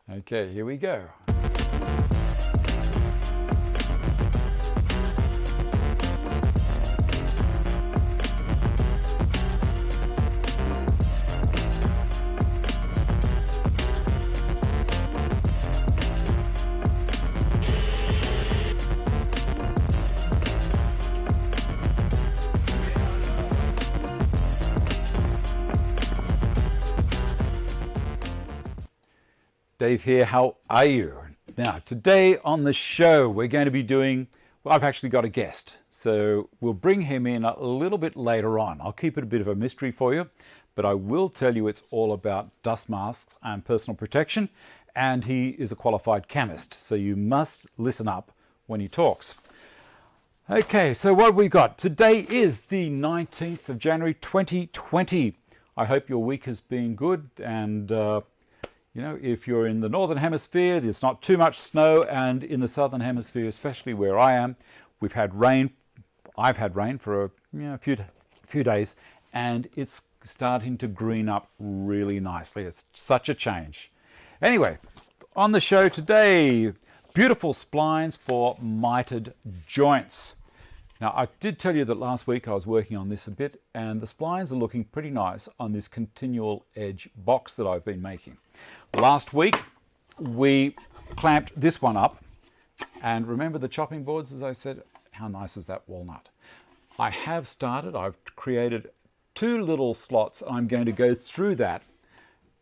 Okay, here we go. Dave here, how are you? Now, today on the show, we're going to be doing, well, I've actually got a guest. So we'll bring him in a little bit later on. I'll keep it a bit of a mystery for you, but I will tell you it's all about dust masks and personal protection. And he is a qualified chemist, so you must listen up when he talks. Okay, so what have we got? Today is the 19th of January, 2020. I hope your week has been good, and you know, if you're in the Northern Hemisphere, there's not too much snow, and in the Southern Hemisphere, especially where I am, we've had rain. I've had rain for a few days, and it's starting to green up really nicely. It's such a change. Anyway, on the show today, beautiful splines for mitered joints. Now, I did tell you that last week I was working on this a bit, and the splines are looking pretty nice on this continual edge box that I've been making. Last week, we clamped this one up, and remember the chopping boards, as I said, how nice is that walnut? I've created two little slots. I'm going to go through that.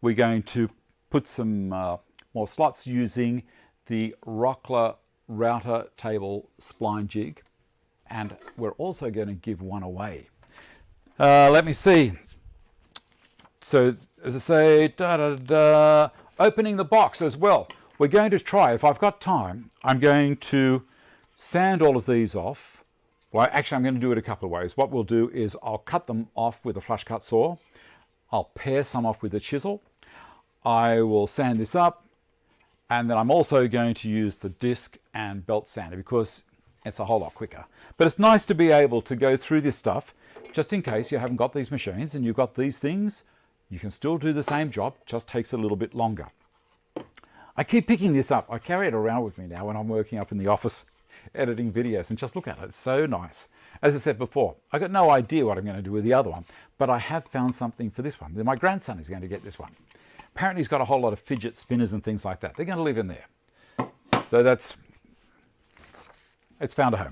We're going to put some more slots using the Rockler router table spline jig, and we're also going to give one away. Let me see. So, as I say, opening the box as well. We're going to try, if I've got time, I'm going to sand all of these off. Well, actually, I'm going to do it a couple of ways. What we'll do is I'll cut them off with a flush cut saw. I'll pare some off with a chisel. I will sand this up, and then I'm also going to use the disc and belt sander because it's a whole lot quicker. But it's nice to be able to go through this stuff just in case you haven't got these machines and you've got these things. You can still do the same job, just takes a little bit longer. I keep picking this up. I carry it around with me now when I'm working up in the office editing videos, and just look at it. It's so nice. As I said before, I got no idea what I'm going to do with the other one, but I have found something for this one. My grandson is going to get this one. Apparently he's got a whole lot of fidget spinners and things like that. They're going to live in there. So it's found a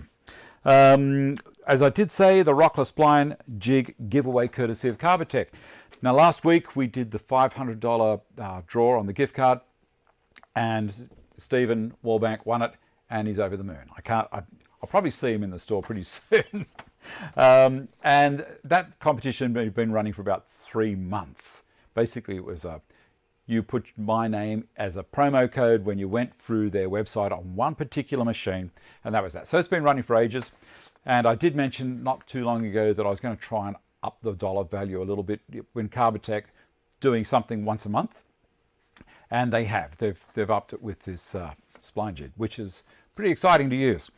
home. As I did say, the Rockler Spline Jig giveaway courtesy of Carbotech. Now, last week we did the $500 draw on the gift card, and Stephen Wallbank won it, and he's over the moon. I'll probably see him in the store pretty soon. And that competition had been running for about 3 months. Basically, it was you put my name as a promo code when you went through their website on one particular machine, and that was that. So it's been running for ages. And I did mention not too long ago that I was going to try and up the dollar value a little bit when Carbotech doing something once a month, and they have. They've upped it with this spline jig, which is pretty exciting to use.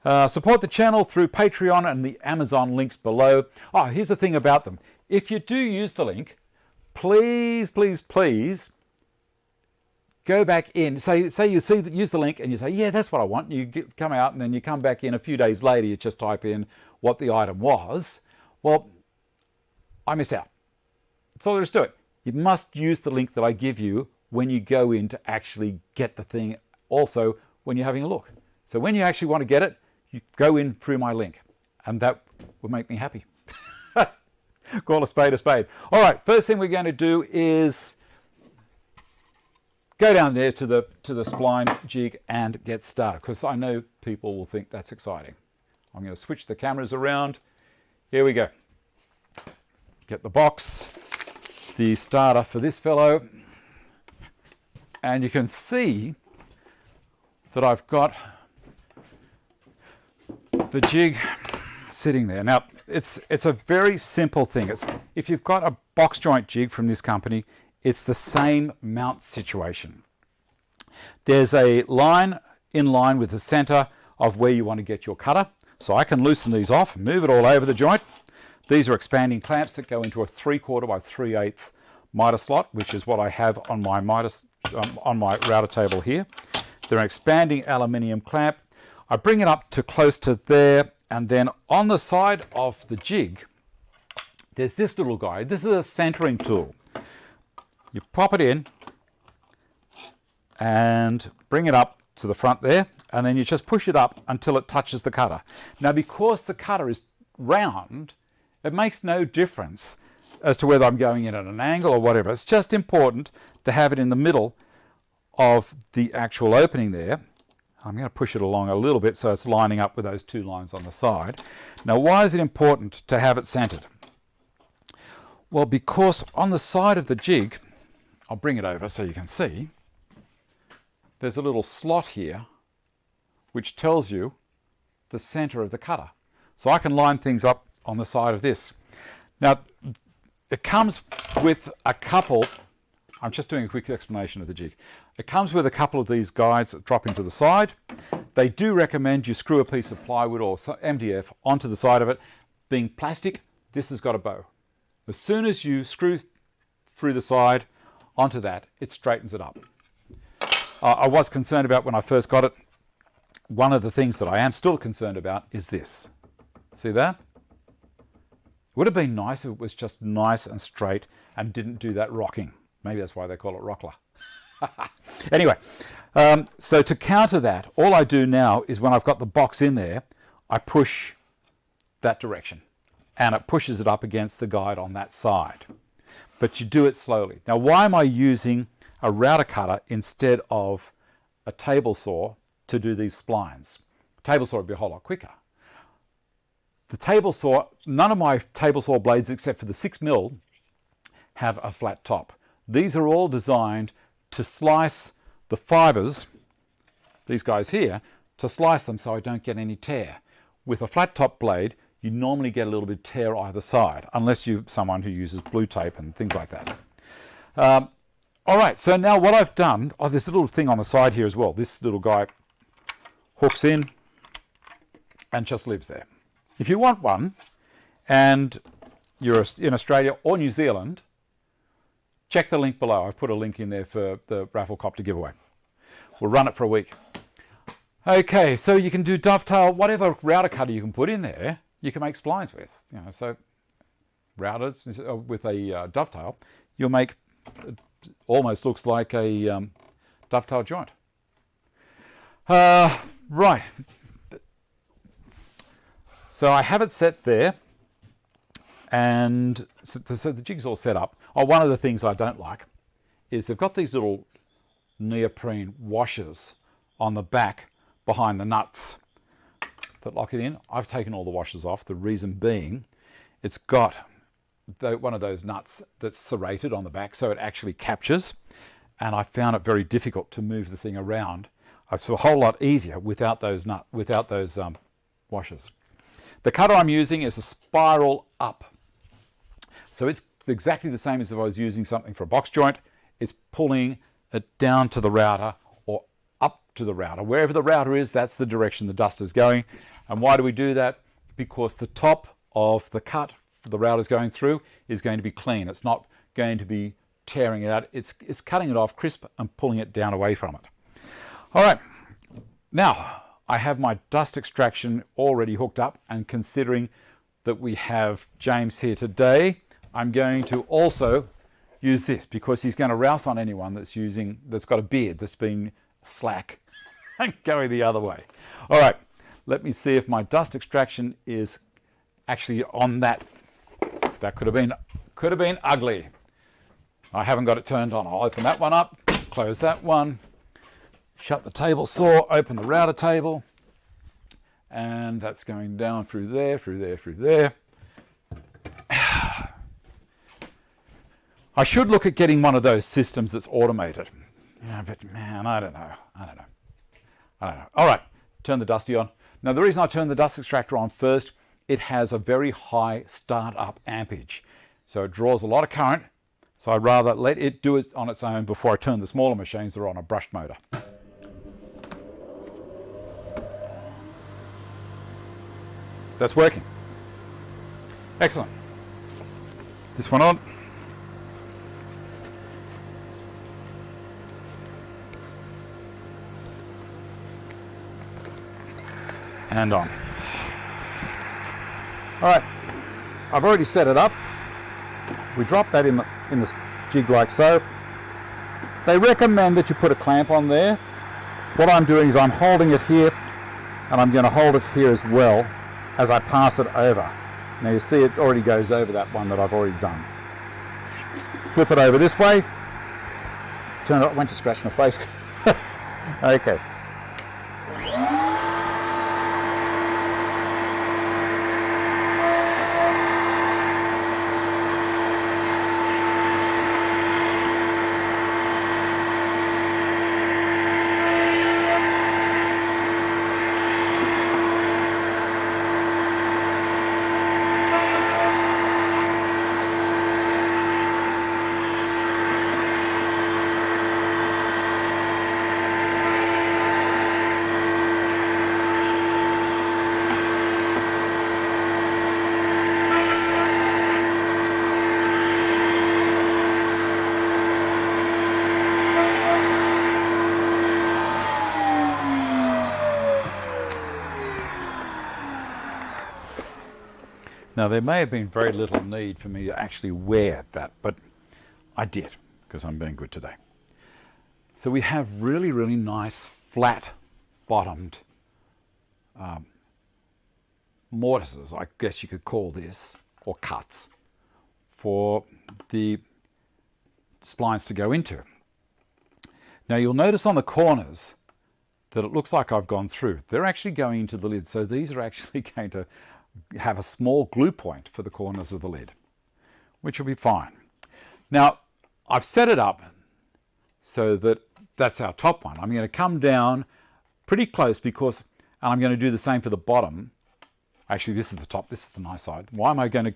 Support the channel through Patreon and the Amazon links below. Oh, here's the thing about them. If you do use the link, please, please, please go back in. Say you use the link and you say, yeah, that's what I want. And you come out, and then you come back in a few days later, you just type in what the item was. Well, I miss out. That's all there is to it. You must use the link that I give you when you go in to actually get the thing, also when you're having a look. So when you actually want to get it, you go in through my link, and that will make me happy. Call a spade a spade. All right, first thing we're going to do is go down there to the spline jig and get started, because I know people will think that's exciting. I'm going to switch the cameras around. Here we go. Get the box, the starter for this fellow, and you can see that I've got the jig sitting there. Now, it's a very simple thing. If you've got a box joint jig from this company, it's the same mount situation. There's a line in line with the center of where you want to get your cutter. So I can loosen these off, move it all over the joint. These are expanding clamps that go into a 3/4 by 3/8 miter slot, which is what I have on my miter on my router table here. They're an expanding aluminium clamp. I bring it up to close to there, and then on the side of the jig, there's this little guy. This is a centering tool. You pop it in and bring it up to the front there, and then you just push it up until it touches the cutter. Now, because the cutter is round, it makes no difference as to whether I'm going in at an angle or whatever. It's just important to have it in the middle of the actual opening there. I'm going to push it along a little bit so it's lining up with those two lines on the side. Now, why is it important to have it centered? Well, because on the side of the jig, I'll bring it over so you can see, there's a little slot here which tells you the center of the cutter. So I can line things up on the side of this. Now, it comes with a couple, I'm just doing a quick explanation of the jig. It comes with a couple of these guides that drop into the side. They do recommend you screw a piece of plywood or MDF onto the side of it. Being plastic, this has got a bow. As soon as you screw through the side onto that, it straightens it up. I was concerned about when I first got it. One of the things that I am still concerned about is this. See that? It would have been nice if it was just nice and straight and didn't do that rocking. Maybe that's why they call it Rockler. Anyway, so to counter that, all I do now is when I've got the box in there, I push that direction and it pushes it up against the guide on that side. But you do it slowly. Now, why am I using a router cutter instead of a table saw to do these splines? A table saw would be a whole lot quicker. The table saw, none of my table saw blades except for the 6mm have a flat top. These are all designed to slice the fibers, these guys here, to slice them so I don't get any tear. With a flat top blade, you normally get a little bit of tear either side, unless you're someone who uses blue tape and things like that. All right, so now what I've done, there's a little thing on the side here as well. This little guy hooks in and just lives there. If you want one, and you're in Australia or New Zealand, check the link below. I've put a link in there for the raffle copter giveaway. We'll run it for a week. Okay, so you can do dovetail, whatever router cutter you can put in there, you can make splines with. You know, so routers with a dovetail, you'll make, it almost looks like a dovetail joint. Right. So I have it set there, and so the jig's all set up. One of the things I don't like is they've got these little neoprene washers on the back behind the nuts that lock it in. I've taken all the washers off. The reason being, it's got one of those nuts that's serrated on the back, so it actually captures, and I found it very difficult to move the thing around. It's a whole lot easier without those washers. The cutter I'm using is a spiral up. So it's exactly the same as if I was using something for a box joint. It's pulling it down to the router or up to the router. Wherever the router is, that's the direction the dust is going. And why do we do that? Because the top of the cut the router's going through is going to be clean. It's not going to be tearing it out. It's cutting it off crisp and pulling it down away from it. All right, now I have my dust extraction already hooked up, and considering that we have James here today, I'm going to also use this because he's going to rouse on anyone that's got a beard that's been slack and going the other way. All right, let me see if my dust extraction is actually on that. That could have been ugly. I haven't got it turned on. I'll open that one up, close that one, shut the table saw, open the router table, and that's going down through there, through there, through there. I should look at getting one of those systems that's automated. Yeah, but man, I don't know. All right, turn the dusty on. Now, the reason I turn the dust extractor on first, it has a very high start-up ampage. So it draws a lot of current. So I'd rather let it do it on its own before I turn the smaller machines that are on a brushed motor. That's working. Excellent. This one on. and on. All right, I've already set it up. We drop that in the jig like so. They recommend that you put a clamp on there. What I'm doing is I'm holding it here, and I'm going to hold it here as well as I pass it over. Now you see it already goes over that one that I've already done. Flip it over this way. Turn it up, went to scratch my face. Okay. Now there may have been very little need for me to actually wear that, but I did because I'm being good today. So we have really, really nice flat bottomed mortises, I guess you could call this, or cuts, for the splines to go into. Now you'll notice on the corners that it looks like I've gone through. They're actually going into the lid, so these are actually going to have a small glue point for the corners of the lid, which will be fine. Now I've set it up so that that's our top one. I'm going to come down pretty close because, and I'm going to do the same for the bottom. Actually, this is the top, this is the nice side. Why am I going to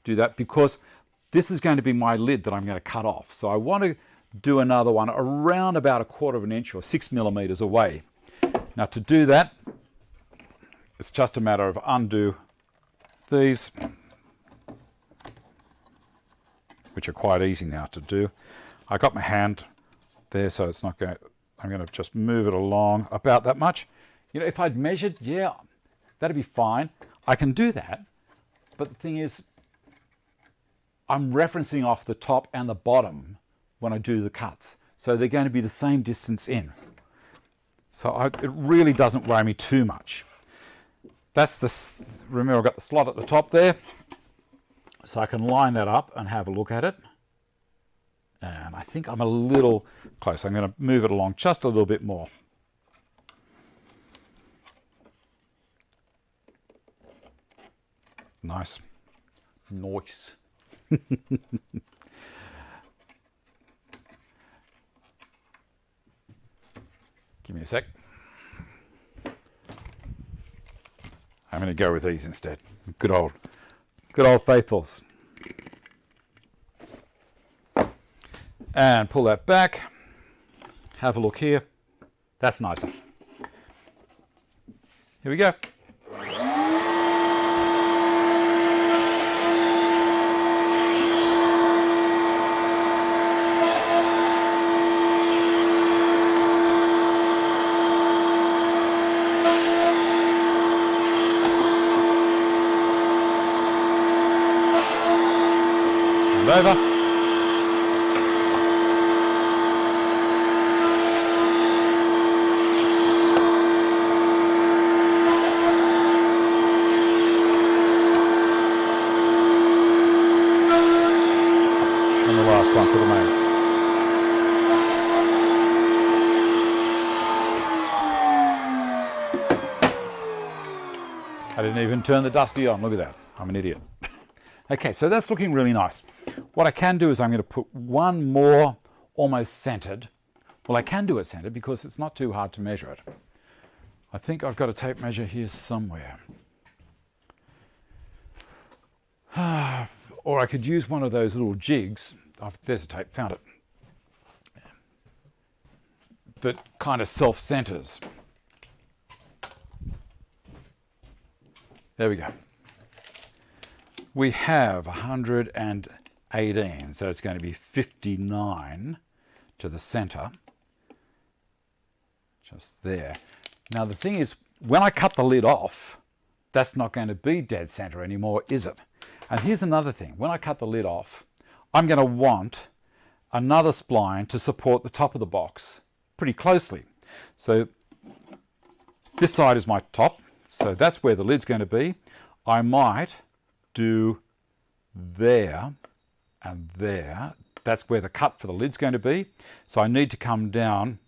do that? Because this is going to be my lid that I'm going to cut off. So I want to do another one around about 1/4 inch or 6 millimeters away. Now to do that, it's just a matter of undo these, which are quite easy now to do. I got my hand there, so it's not going to, I'm going to just move it along about that much. You know, if I'd measured, yeah, that'd be fine. I can do that, but the thing is, I'm referencing off the top and the bottom when I do the cuts, so they're going to be the same distance in. So it really doesn't worry me too much. That's the, remember I've got the slot at the top there, so I can line that up and have a look at it. And I think I'm a little close. I'm going to move it along just a little bit more. Nice. Nice. Give me a sec. I'm going to go with these instead. Good old faithfuls. And pull that back. Have a look here. That's nicer. Here we go. Over. And the last one for the main. I didn't even turn the dusty on. Look at that. I'm an idiot. Okay, so that's looking really nice. What I can do is I'm going to put one more almost centered. Well, I can do it centered because it's not too hard to measure it. I think I've got a tape measure here somewhere. Or I could use one of those little jigs. Oh, there's a tape, found it. That kind of self-centers. There we go. We have 118, so it's going to be 59 to the center, just there. Now the thing is, when I cut the lid off, that's not going to be dead center anymore, is it? And here's another thing. When I cut the lid off, I'm going to want another spline to support the top of the box pretty closely. So this side is my top, so that's where the lid's going to be. I might do there and there. That's where the cut for the lid's going to be. So I need to come down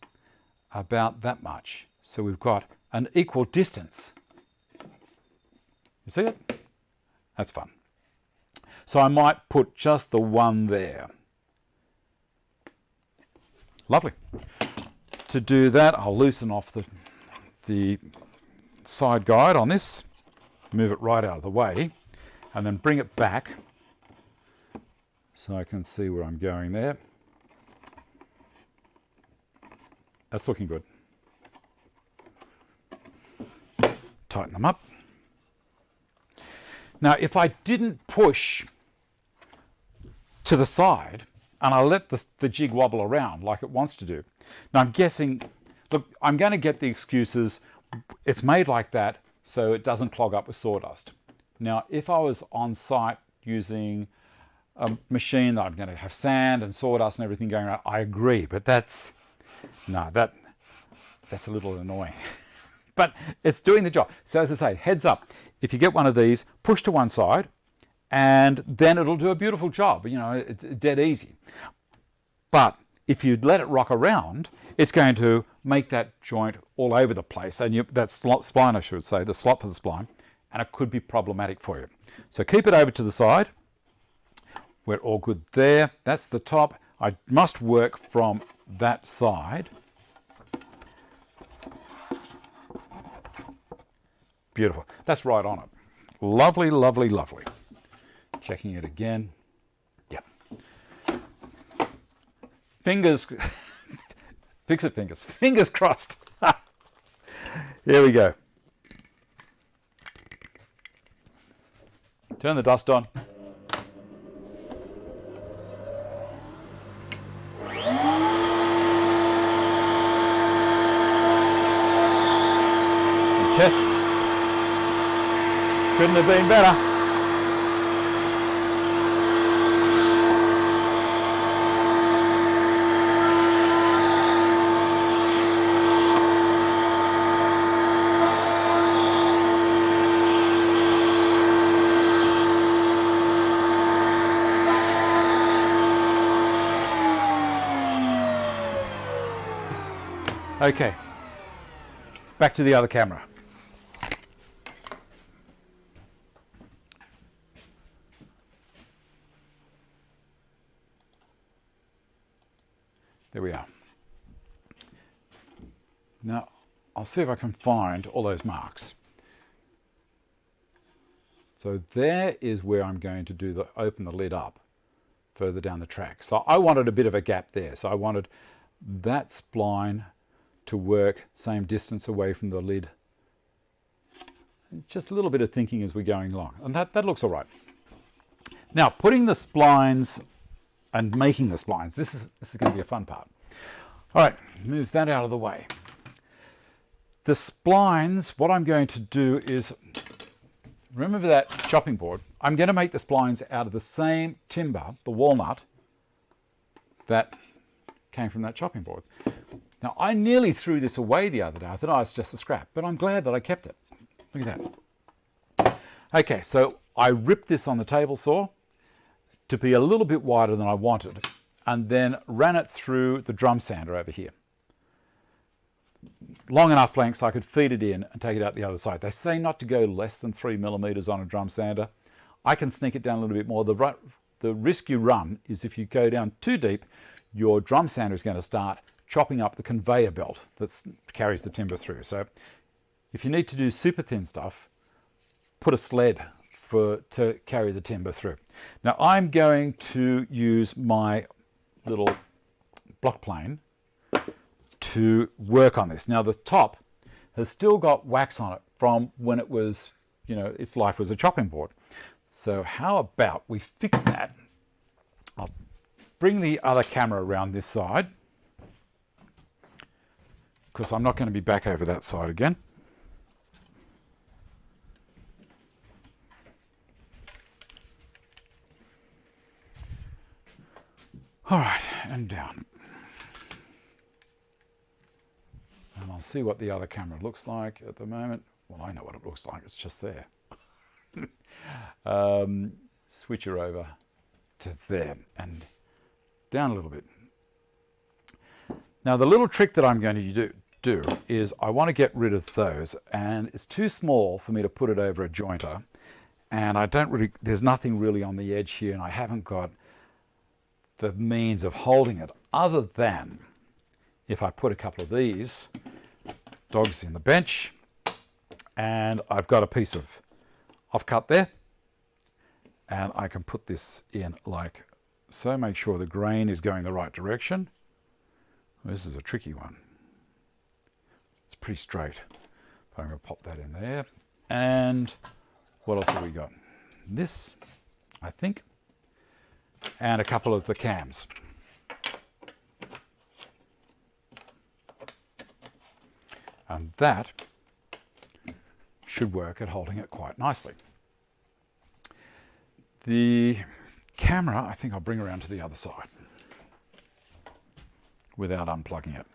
about that much. So we've got an equal distance. You see it? That's fun. So I might put just the one there. Lovely. To do that, I'll loosen off the side guide on this, move it right out of the way, and then bring it back so I can see where I'm going there. That's looking good. Tighten them up. Now, if I didn't push to the side and I let the jig wobble around like it wants to do, now I'm guessing, look, I'm going to get the excuses, it's made like that so it doesn't clog up with sawdust. Now, if I was on site using a machine that I'm going to have sand and sawdust and everything going around, I agree, but that's a little annoying. But it's doing the job. So as I say, heads up, if you get one of these, push to one side, and then it'll do a beautiful job. You know, it's dead easy. But if you let it rock around, it's going to make that joint all over the place, and that spline, I should say, the slot for the spline, and it could be problematic for you. So keep it over to the side. We're all good there. That's the top. I must work from that side. Beautiful. That's right on it. Lovely, lovely, lovely. Checking it again. Yep. Fingers, fix it fingers. Fingers crossed. Here we go. Turn the dust on. And test. Couldn't have been better. Okay, back to the other camera. There we are. Now, I'll see if I can find all those marks. So there is where I'm going to do open the lid up further down the track. So I wanted a bit of a gap there. So I wanted that spline to work same distance away from the lid. Just a little bit of thinking as we're going along. And that looks all right. Now, putting the splines and making the splines, this is going to be a fun part. All right, move that out of the way. The splines, what I'm going to do is, remember that chopping board? I'm going to make the splines out of the same timber, the walnut, that came from that chopping board. Now, I nearly threw this away the other day. I thought, oh, it's just a scrap, but I'm glad that I kept it. Look at that. Okay, so I ripped this on the table saw to be a little bit wider than I wanted, and then ran it through the drum sander over here. Long enough length so I could feed it in and take it out the other side. They say not to go less than 3 millimeters on a drum sander. I can sneak it down a little bit more. The risk you run is if you go down too deep, your drum sander is going to start chopping up the conveyor belt that carries the timber through. So if you need to do super thin stuff, put a sled to carry the timber through. Now I'm going to use my little block plane to work on this. Now the top has still got wax on it from when it was, you know, its life was a chopping board. So how about we fix that? I'll bring the other camera around this side, because I'm not going to be back over that side again. I'll see what the other camera looks like at the moment. Well, I know what it looks like, it's just there. Switch her over to there and down a little bit. Now the little trick that I'm going to do is I want to get rid of those, and it's too small for me to put it over a jointer, and I don't really, there's nothing really on the edge here, and I haven't got the means of holding it other than if I put a couple of these dogs in the bench, and I've got a piece of offcut there, and I can put this in like so, make sure the grain is going the right direction. This is a tricky one. It's pretty straight, but I'm going to pop that in there. And what else have we got? This, I think, and a couple of the cams. And that should work at holding it quite nicely. The camera, I think I'll bring around to the other side without unplugging it.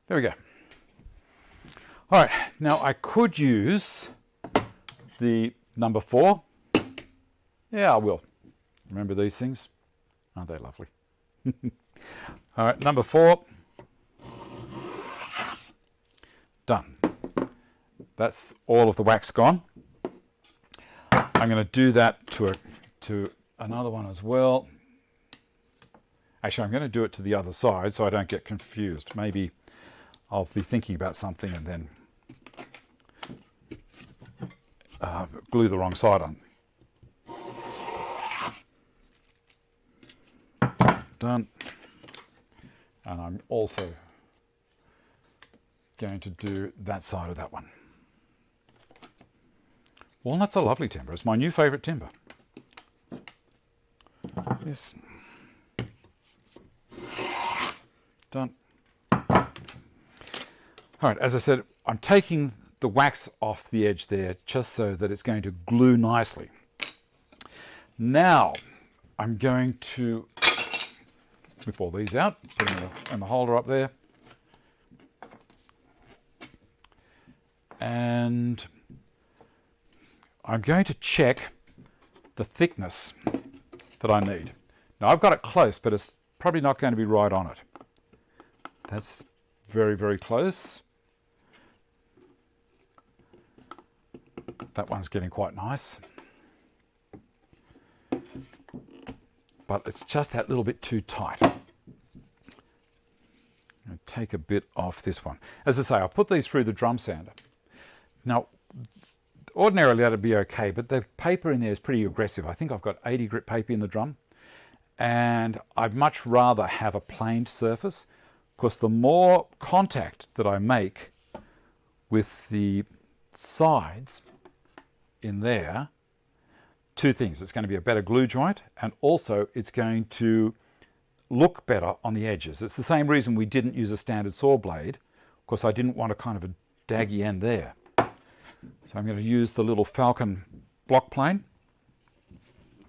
There we go. All right, now I could use the number 4. Yeah, I will. Remember these things? Aren't they lovely? All right, number 4. Done. That's all of the wax gone. I'm going to do that to another one as well. Actually, I'm going to do it to the other side so I don't get confused. Maybe I'll be thinking about something and then glue the wrong side on. Done. And I'm also going to do that side of that one. Walnut's a lovely timber. It's my new favourite timber. This. Done. All right, as I said, I'm taking the wax off the edge there just so that it's going to glue nicely. Now, I'm going to whip all these out, put them in the holder up there. And I'm going to check the thickness that I need. Now I've got it close, but it's probably not going to be right on it. That's very, very close. That one's getting quite nice. But it's just that little bit too tight. I'll take a bit off this one. As I say, I'll put these through the drum sander. Now, ordinarily that'd be okay, but the paper in there is pretty aggressive. I think I've got 80 grit paper in the drum, and I'd much rather have a planed surface, because the more contact that I make with the sides in there, two things. It's going to be a better glue joint, and also it's going to look better on the edges. It's the same reason we didn't use a standard saw blade, because I didn't want a kind of a daggy end there. So I'm going to use the little Falcon block plane.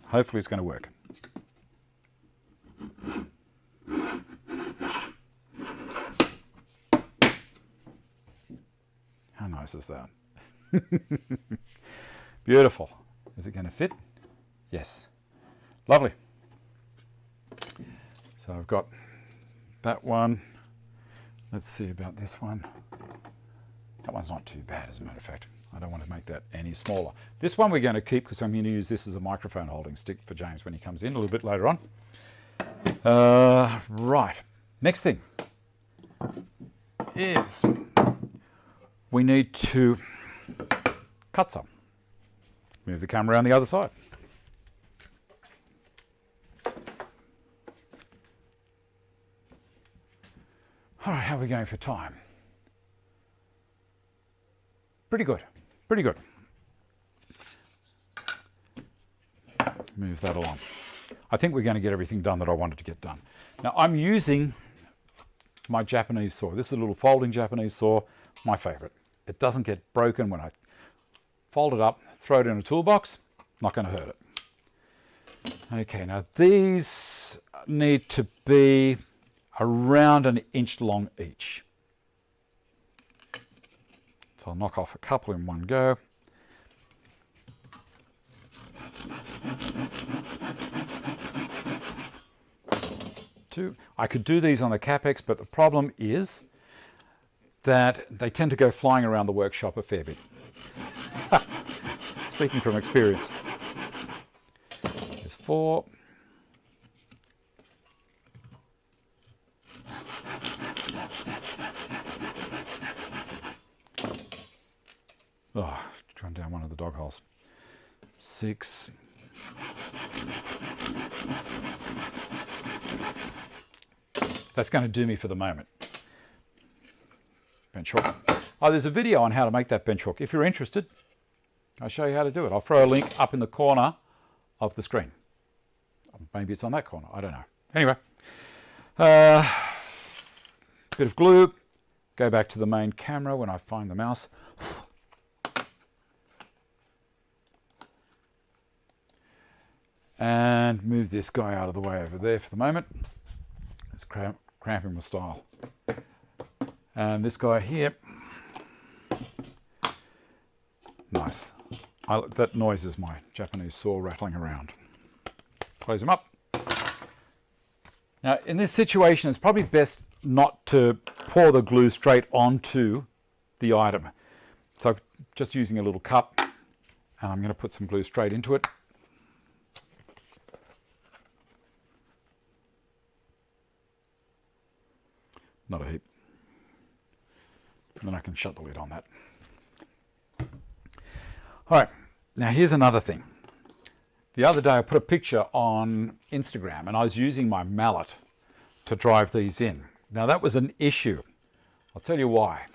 Hopefully it's going to work. How nice is that? Beautiful. Is it going to fit? Yes. Lovely. So I've got that one. Let's see about this one. That one's not too bad, as a matter of fact. I don't want to make that any smaller. This one we're going to keep because I'm going to use this as a microphone holding stick for James when he comes in a little bit later on. Right. Next thing is we need to cut some. Move the camera around the other side. All right, how are we going for time? Pretty good, pretty good. Move that along. I think we're going to get everything done that I wanted to get done. Now I'm using my Japanese saw. This is a little folding Japanese saw, my favorite. It doesn't get broken when I fold it up, throw it in a toolbox, not going to hurt it. Okay, now these need to be around 1 inch long each. So I'll knock off a couple in one go. I could do these on the Capex, but the problem is that they tend to go flying around the workshop a fair bit. Speaking from experience. There's 4. Oh, trying down one of the dog holes. 6. That's going to do me for the moment. Bench hook. Oh, there's a video on how to make that bench hook. If you're interested, I'll show you how to do it. I'll throw a link up in the corner of the screen. Maybe it's on that corner. I don't know. Anyway, bit of glue. Go back to the main camera when I find the mouse. And move this guy out of the way over there for the moment. It's cramping my style. And this guy here. Nice. That noise is my Japanese saw rattling around. Close him up. Now, in this situation, it's probably best not to pour the glue straight onto the item. So I'm just using a little cup, and I'm going to put some glue straight into it. Not a heap. And then I can shut the lid on that. All right, now here's another thing. The other day I put a picture on Instagram and I was using my mallet to drive these in. Now that was an issue. I'll tell you why.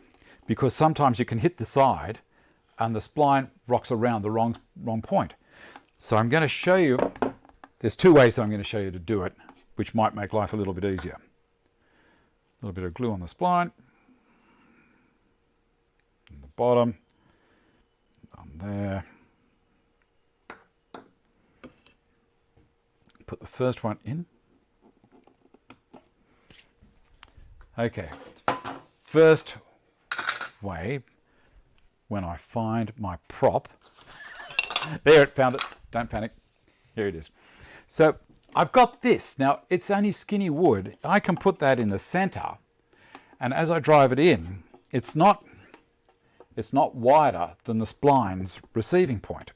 Because sometimes you can hit the side and the spline rocks around the wrong point. So I'm going to show you, there's 2 ways that I'm going to show you to do it, which might make life a little bit easier. A little bit of glue on the spline. On the bottom. On there. Put the first one in. Okay. First way, when I find my prop. There, it found it. Don't panic. Here it is. So I've got this. Now, it's only skinny wood. I can put that in the center, and as I drive it in, it's not wider than the spline's receiving point.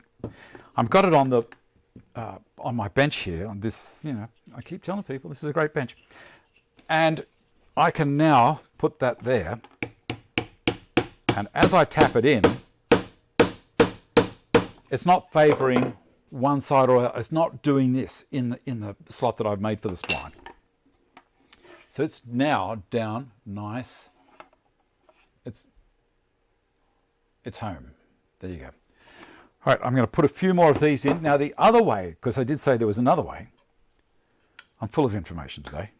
I've got it on the on my bench here. On this, you know, I keep telling people this is a great bench, and I can now put that there. And as I tap it in, it's not favouring one side or it's not doing this in the slot that I've made for the spline. So it's now down nice. It's home. There you go. All right, I'm going to put a few more of these in. Now the other way, because I did say there was another way. I'm full of information today.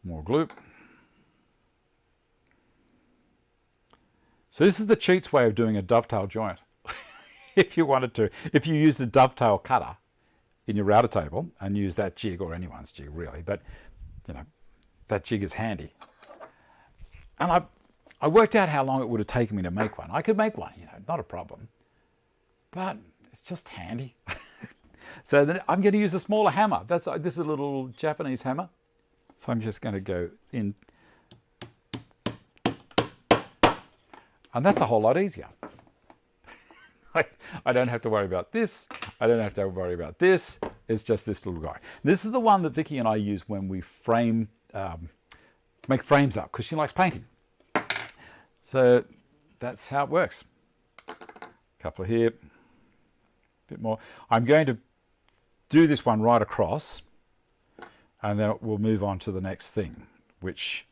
More glue. So this is the cheats way of doing a dovetail joint. If you wanted to, if you used a dovetail cutter in your router table and use that jig, or anyone's jig really, but you know, that jig is handy. And I worked out how long it would have taken me to make one. I could make one, you know, not a problem, but it's just handy. So then I'm going to use a smaller hammer. This is a little Japanese hammer. So I'm just going to go in. And that's a whole lot easier. I don't have to worry about this. I don't have to worry about this. It's just this little guy. This is the one that Vicky and I use when we make frames up, because she likes painting. So that's how it works. A couple here, a bit more. I'm going to do this one right across, and then we'll move on to the next thing, which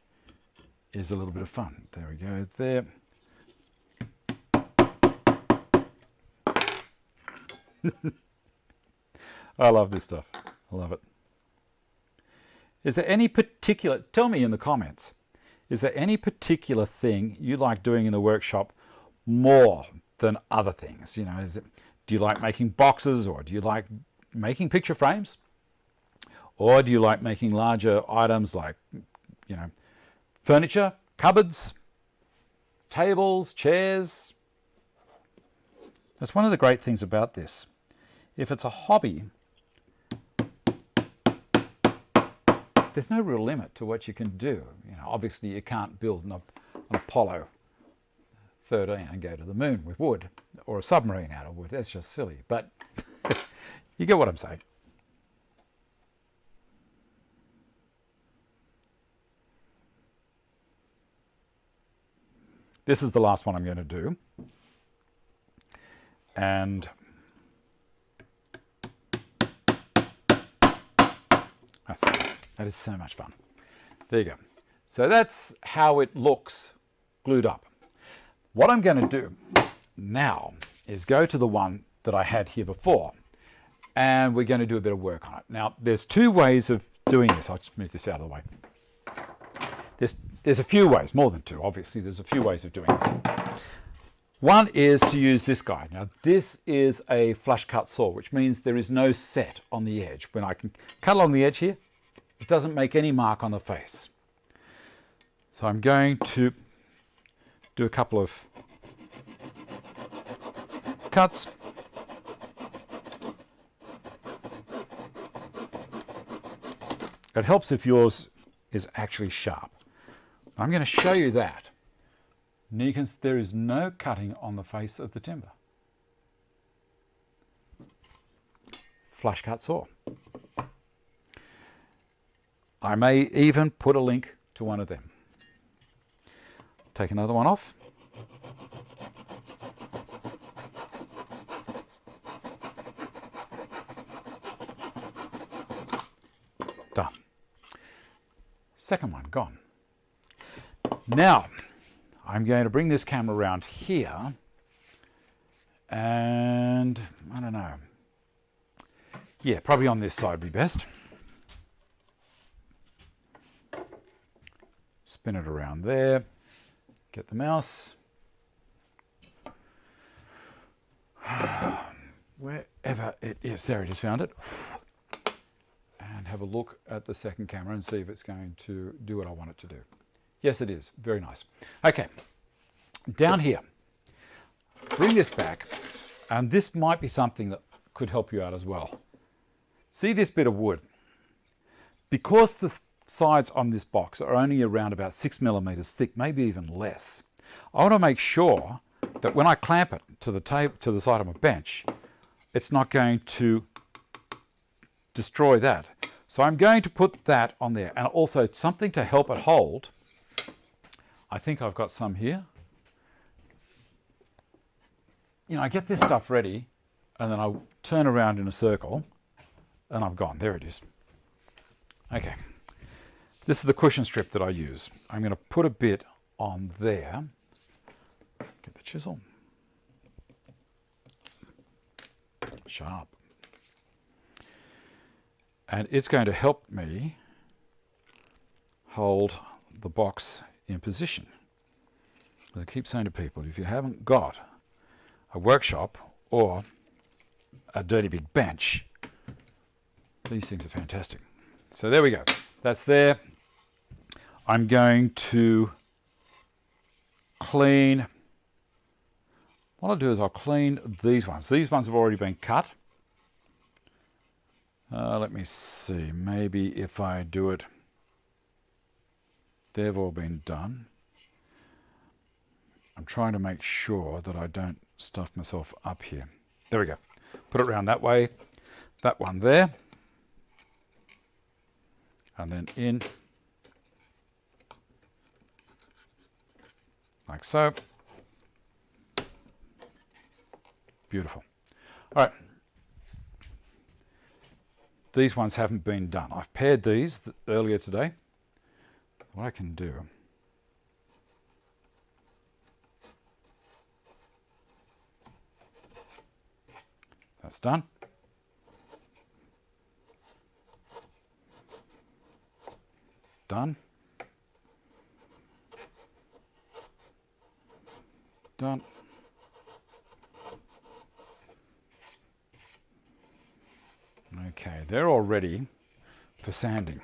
is a little bit of fun. There we go, there. I love this stuff. I love it. Is there any particular, tell me in the comments, is there any particular thing you like doing in the workshop more than other things. You know, do you like making boxes, or do you like making picture frames? Or do you like making larger items like, you know, furniture, cupboards, tables, chairs? That's one of the great things about this. If it's a hobby, there's no real limit to what you can do. You know, obviously you can't build an Apollo 13 and go to the moon with wood, or a submarine out of wood. That's just silly. But you get what I'm saying. This is the last one I'm going to do. And that's nice. That is so much fun. There you go. So that's how it looks glued up. What I'm going to do now is go to the one that I had here before, and we're going to do a bit of work on it. Now, there's two ways of doing this. I'll just move this out of the way. There's a few ways, more than two, obviously. There's a few ways of doing this. One is to use this guy. Now, this is a flush cut saw, which means there is no set on the edge. When I can cut along the edge here, it doesn't make any mark on the face. So I'm going to do a couple of cuts. It helps if yours is actually sharp. I'm going to show you that. Now you can, there is no cutting on the face of the timber. Flush cut saw. I may even put a link to one of them. Take another one off. Done. Second one gone. Now, I'm going to bring this camera around here, and I don't know. Yeah, probably on this side would be best. Spin it around there. Get the mouse. Wherever it is. There it is, found it. And have a look at the second camera and see if it's going to do what I want it to do. Yes, it is. Very nice. Okay, down here. Bring this back, and this might be something that could help you out as well. See this bit of wood? Because the sides on this box are only around about 6 millimeters thick, maybe even less, I want to make sure that when I clamp it to the side of my bench, it's not going to destroy that. So I'm going to put that on there, and also something to help it hold. I think I've got some here. You know, I get this stuff ready, and then I turn around in a circle, and I'm gone. There it is. Okay. This is the cushion strip that I use. I'm going to put a bit on there. Get the chisel. Sharp. And it's going to help me hold the box in position. As I keep saying to people, if you haven't got a workshop or a dirty big bench, these things are fantastic. So there we go. That's there. I'm going to clean. What I'll do is I'll clean these ones. These ones have already been cut. Let me see. Maybe if I do it, they've all been done. I'm trying to make sure that I don't stuff myself up here. There we go. Put it around that way. That one there. And then in. Like so. Beautiful. All right. These ones haven't been done. I've paired these earlier today. What I can do, that's done. Done. Done. Okay, they're all ready for sanding.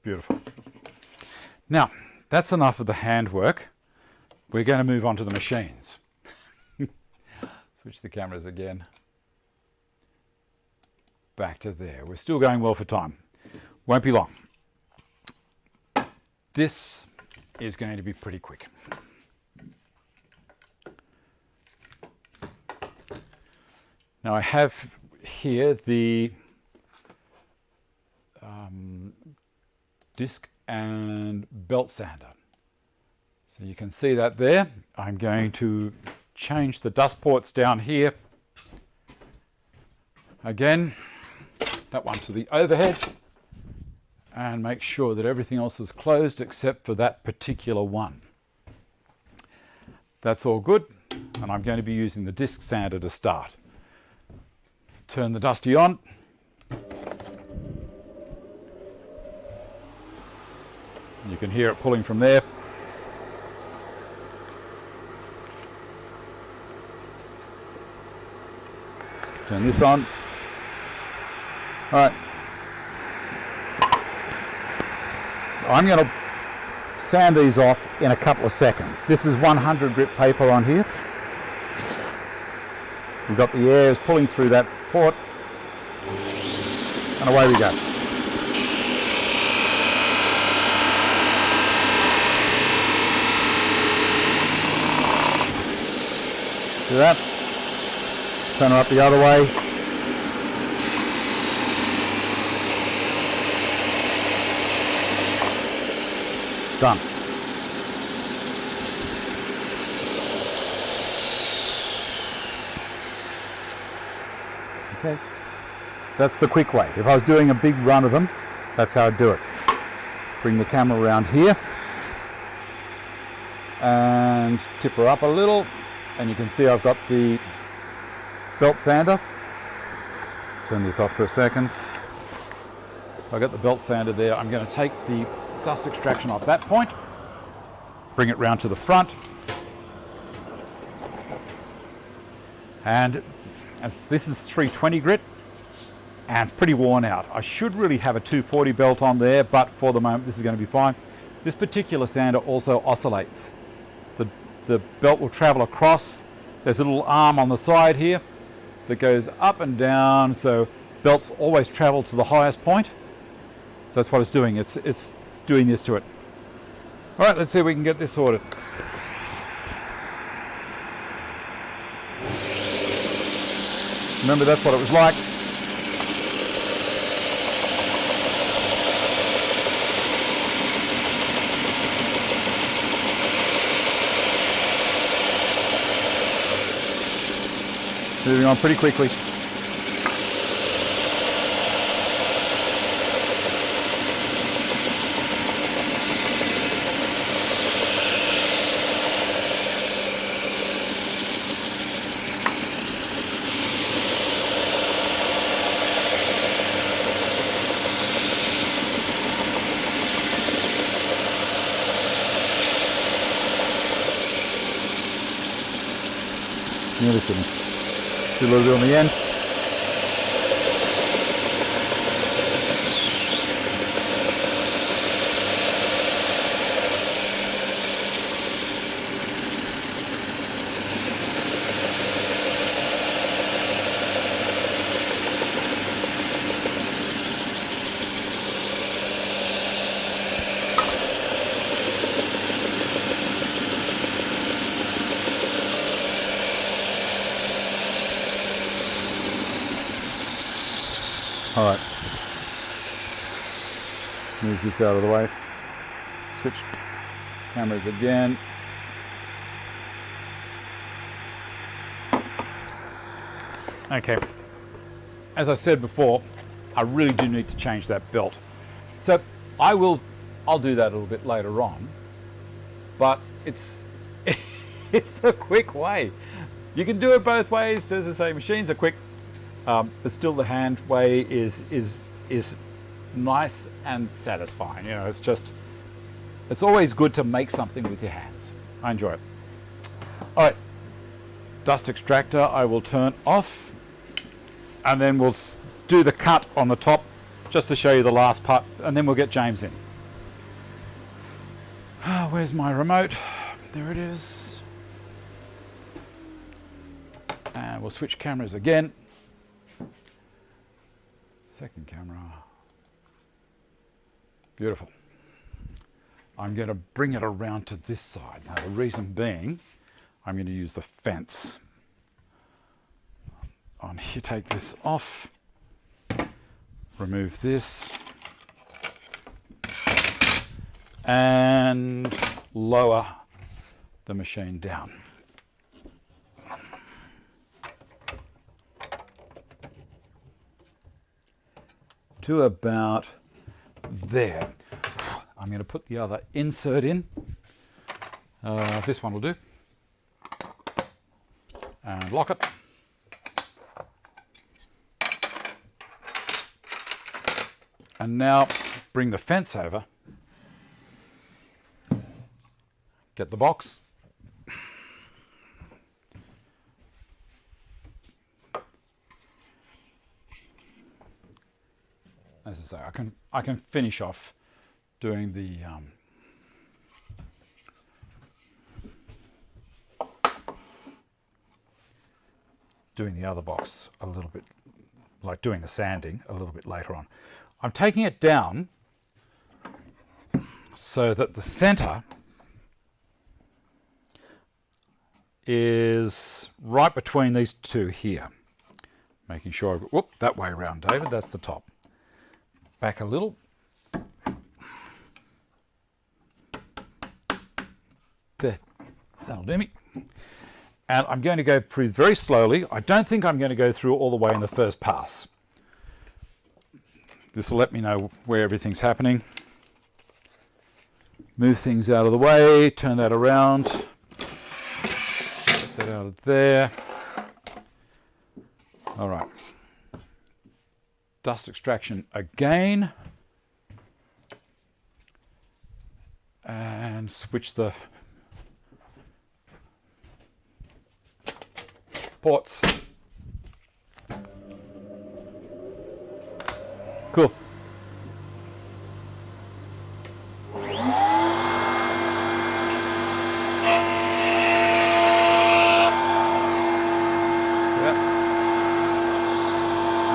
Beautiful. Now, that's enough of the handwork. We're going to move on to the machines. Switch the cameras again. Back to there. We're still going well for time. Won't be long. This is going to be pretty quick. Now I have here the disc and belt sander. So you can see that there. I'm going to change the dust ports down here. Again, that one to the overhead, and make sure that everything else is closed except for that particular one. That's all good, and I'm going to be using the disc sander to start. Turn the dusty on. You can hear it pulling from there. Turn this on. All right. I'm going to sand these off in a couple of seconds. This is 100 grit paper on here. We've got the air pulling through that port, and away we go. See that? Turn her up the other way. Done. Okay. That's the quick way. If I was doing a big run of them, that's how I'd do it. Bring the camera around here and tip her up a little. And you can see I've got the belt sander. Turn this off for a second. I've got the belt sander there. I'm going to take the dust extraction off that point, bring it round to the front, and as this is 320 grit and pretty worn out. I should really have a 240 belt on there, but for the moment this is going to be fine. This particular sander also oscillates. The belt will travel across. There's a little arm on the side here that goes up and down, so belts always travel to the highest point. So that's what it's doing. It's doing this to it. All right, let's see if we can get this sorted. Remember, that's what it was like. Moving on pretty quickly. Nearly finished. Do a little bit on the end. All right, move this out of the way, switch cameras again. Okay, as I said before, I really do need to change that belt. So I'll do that a little bit later on, but it's the quick way. You can do it both ways. As I say, machines are quick, but still the hand way is nice and satisfying. You know, it's always good to make something with your hands. I enjoy it. All right, dust extractor I will turn off, and then we'll do the cut on the top just to show you the last part, and then we'll get James in. Where's my remote? There it is. And we'll switch cameras again. Second camera. Beautiful. I'm going to bring it around to this side. Now, the reason being, I'm going to use the fence. On here, take this off. Remove this. And lower the machine down. To about there. I'm going to put the other insert in. This one will do. And lock it. And now bring the fence over. Get the box. As I say, I can finish off doing the other box a little bit, like doing the sanding a little bit later on. I'm taking it down so that the center is right between these two here. Making sure, whoop, that way around, David, that's the top. Back a little. There, that'll do me. And I'm going to go through very slowly. I don't think I'm going to go through all the way in the first pass. This will let me know where everything's happening. Move things out of the way, turn that around. Get that out of there. All right. Dust extraction again. And switch the ports. Cool.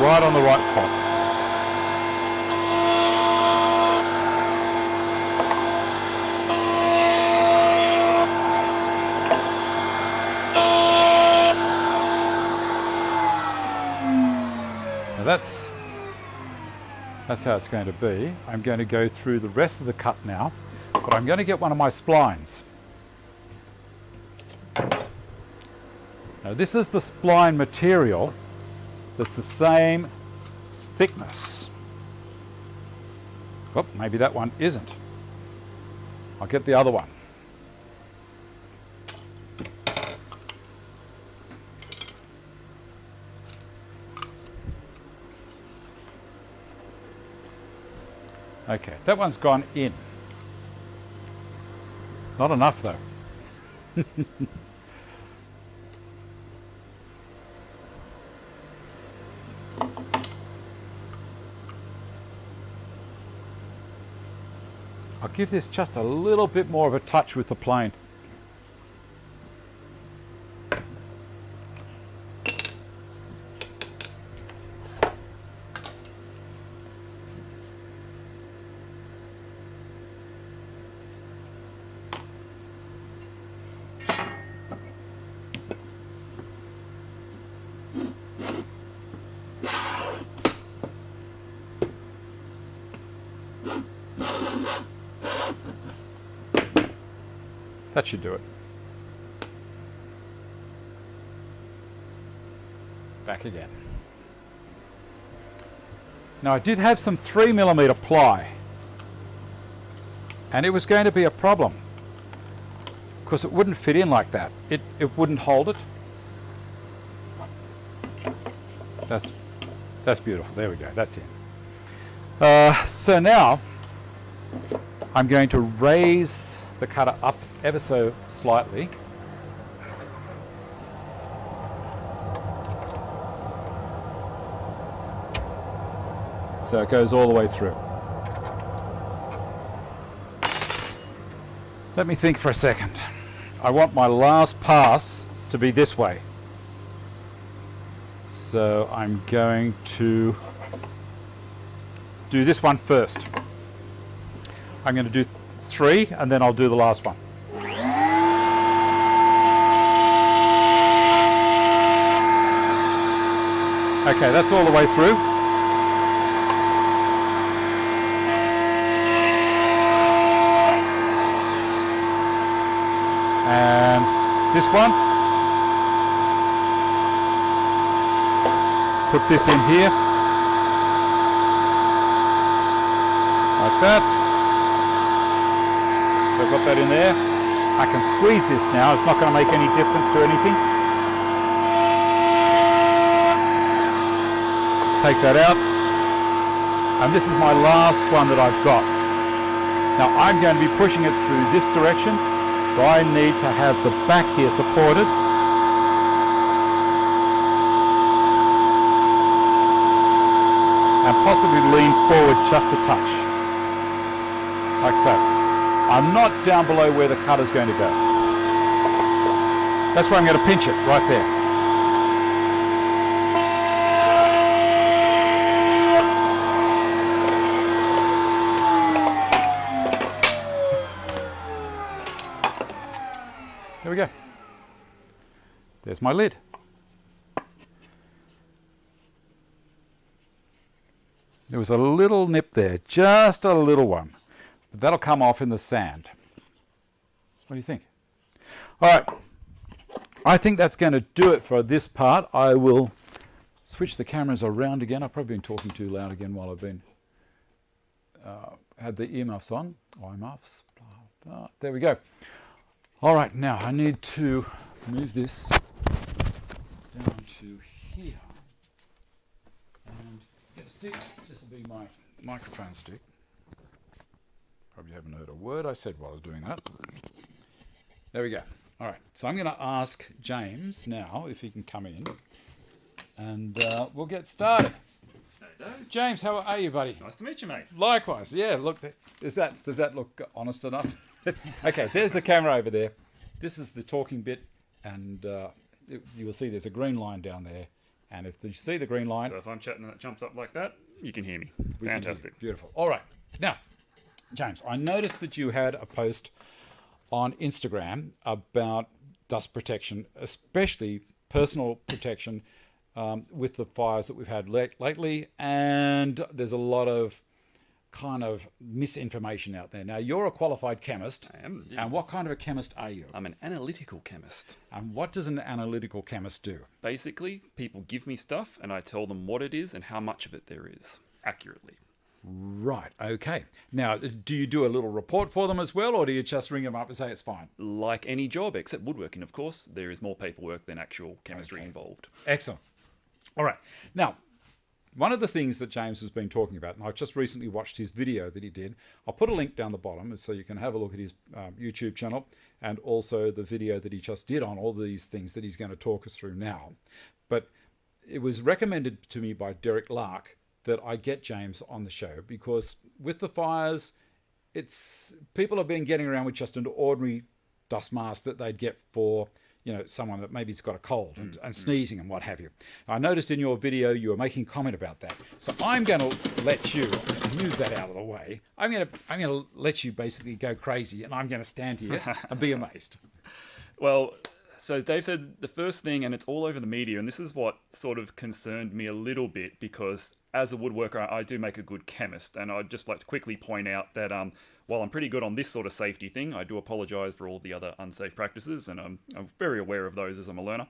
Right on the right spot. Now that's how it's going to be. I'm going to go through the rest of the cut now, but I'm going to get one of my splines. Now this is the spline material that's the same thickness. Oh, maybe that one isn't. I'll get the other one. Okay, that one's gone in. Not enough though. I'll give this just a little bit more of a touch with the plane. That should do it. Back again. Now I did have some 3mm ply, and it was going to be a problem because it wouldn't fit in like that. It wouldn't hold it. That's beautiful. There we go. That's in. So now I'm going to raise the cutter up ever so slightly. So it goes all the way through. Let me think for a second. I want my last pass to be this way. So I'm going to do this one first. I'm going to do 3 and then I'll do the last one. Okay, that's all the way through. And this one, put this in here, like that. So I've got that in there. I can squeeze this now, it's not going to make any difference to anything. Take that out. And this is my last one that I've got. Now I'm going to be pushing it through this direction. So I need to have the back here supported. And possibly lean forward just a touch. Like so. I'm not down below where the cutter's going to go. That's where I'm going to pinch it, right there. There we go. There's my lid. There was a little nip there, just a little one. But that'll come off in the sand. What do you think? All right. I think that's going to do it for this part. I will switch the cameras around again. I've probably been talking too loud again while I've been had the earmuffs on. Earmuffs. There we go. All right, now I need to move this down to here and get a stick. This will be my microphone stick. Probably haven't heard a word I said while I was doing that. There we go. All right, so I'm going to ask James now if he can come in and we'll get started. Hello. James, how are you, buddy? Nice to meet you, mate. Likewise. Yeah, look, does that look honest enough? Okay, there's the camera over there. This is the talking bit, and you will see there's a green line down there. And if you see the green line... So if I'm chatting and it jumps up like that, you can hear me. Fantastic. Beautiful. All right. Now, James, I noticed that you had a post on Instagram about dust protection, especially personal protection with the fires that we've had lately. And there's a lot of kind of misinformation out there. Now, you're a qualified chemist. I am. Yeah. And what kind of a chemist are you? I'm an analytical chemist. And what does an analytical chemist do? Basically, people give me stuff and I tell them what it is and how much of it there is, accurately. Right, okay. Now, do you do a little report for them as well, or do you just ring them up and say it's fine? Like any job, except woodworking, of course, there is more paperwork than actual chemistry involved. Excellent. All right. Now, one of the things that James has been talking about, and I've just recently watched his video that he did. I'll put a link down the bottom so you can have a look at his YouTube channel and also the video that he just did on all these things that he's going to talk us through now. But it was recommended to me by Derek Lark that I get James on the show because with the fires, people have been getting around with just an ordinary dust mask that they'd get for someone that maybe's got a cold and sneezing and what have you. I noticed in your video you were making comment about that. So I'm going to let you move that out of the way. I'm going to let you basically go crazy, and I'm going to stand here and be amazed. Well, so as Dave said, the first thing, and it's all over the media, and this is what sort of concerned me a little bit because as a woodworker, I do make a good chemist, and I'd just like to quickly point out that while I'm pretty good on this sort of safety thing, I do apologise for all the other unsafe practices, and I'm very aware of those as I'm a learner.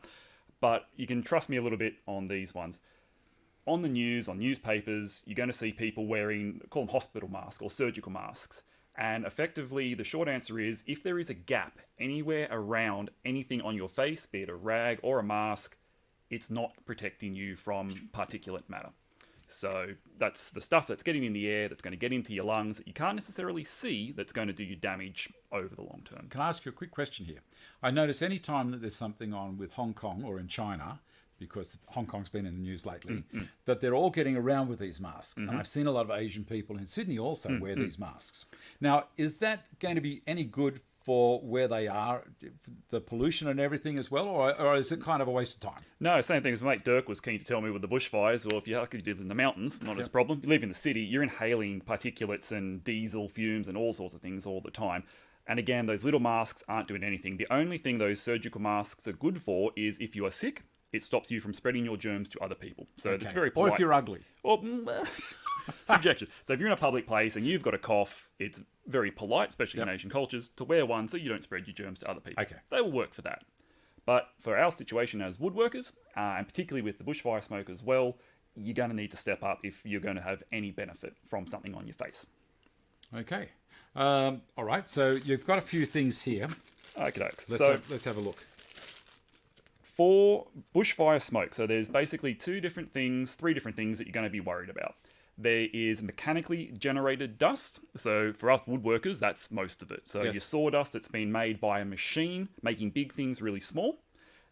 But you can trust me a little bit on these ones. on the news, on newspapers, you're going to see people wearing, call them hospital masks or surgical masks. And effectively, the short answer is, if there is a gap anywhere around anything on your face, be it a rag or a mask, it's not protecting you from particulate matter. So that's the stuff that's getting in the air, that's going to get into your lungs, that you can't necessarily see, that's going to do you damage over the long term. Can I ask you a quick question here? I notice any time that there's something on with Hong Kong or in China, because Hong Kong's been in the news lately, that they're all getting around with these masks. And I've seen a lot of Asian people in Sydney also wear these masks. Now, is that going to be any good for where they are, the pollution and everything as well, or is it kind of a waste of time? No, same thing as mate Dirk was keen to tell me with the bushfires. Well, if you lucky live in the mountains, not as a problem. You live in the city, you're inhaling particulates and diesel fumes and all sorts of things all the time. And again, those little masks aren't doing anything. The only thing those surgical masks are good for is if you are sick, it stops you from spreading your germs to other people. So it's very polite. Or if you're ugly. Or, subjection. So if you're in a public place and you've got a cough, it's very polite, especially in Asian cultures, to wear one so you don't spread your germs to other people. Okay. They will work for that. But for our situation as woodworkers, and particularly with the bushfire smoke as well, you're going to need to step up if you're going to have any benefit from something on your face. Okay. All right. So you've got a few things here. Okay. Let's have a look. For bushfire smoke, so there's basically three different things that you're going to be worried about. There is mechanically generated dust. So for us woodworkers, that's most of it. So your sawdust that's been made by a machine, making big things really small.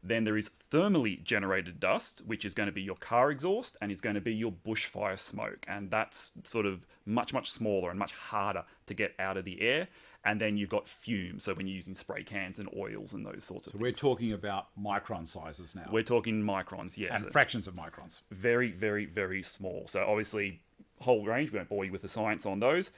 Then there is thermally generated dust, which is going to be your car exhaust and is going to be your bushfire smoke. And that's sort of much, much smaller and much harder to get out of the air. And then you've got fumes, so when you're using spray cans and oils and those sorts of things. So we're talking about micron sizes now. We're talking microns, yes. And fractions of microns. Very, very, very small. So obviously, whole range, we won't bore you with the science on those.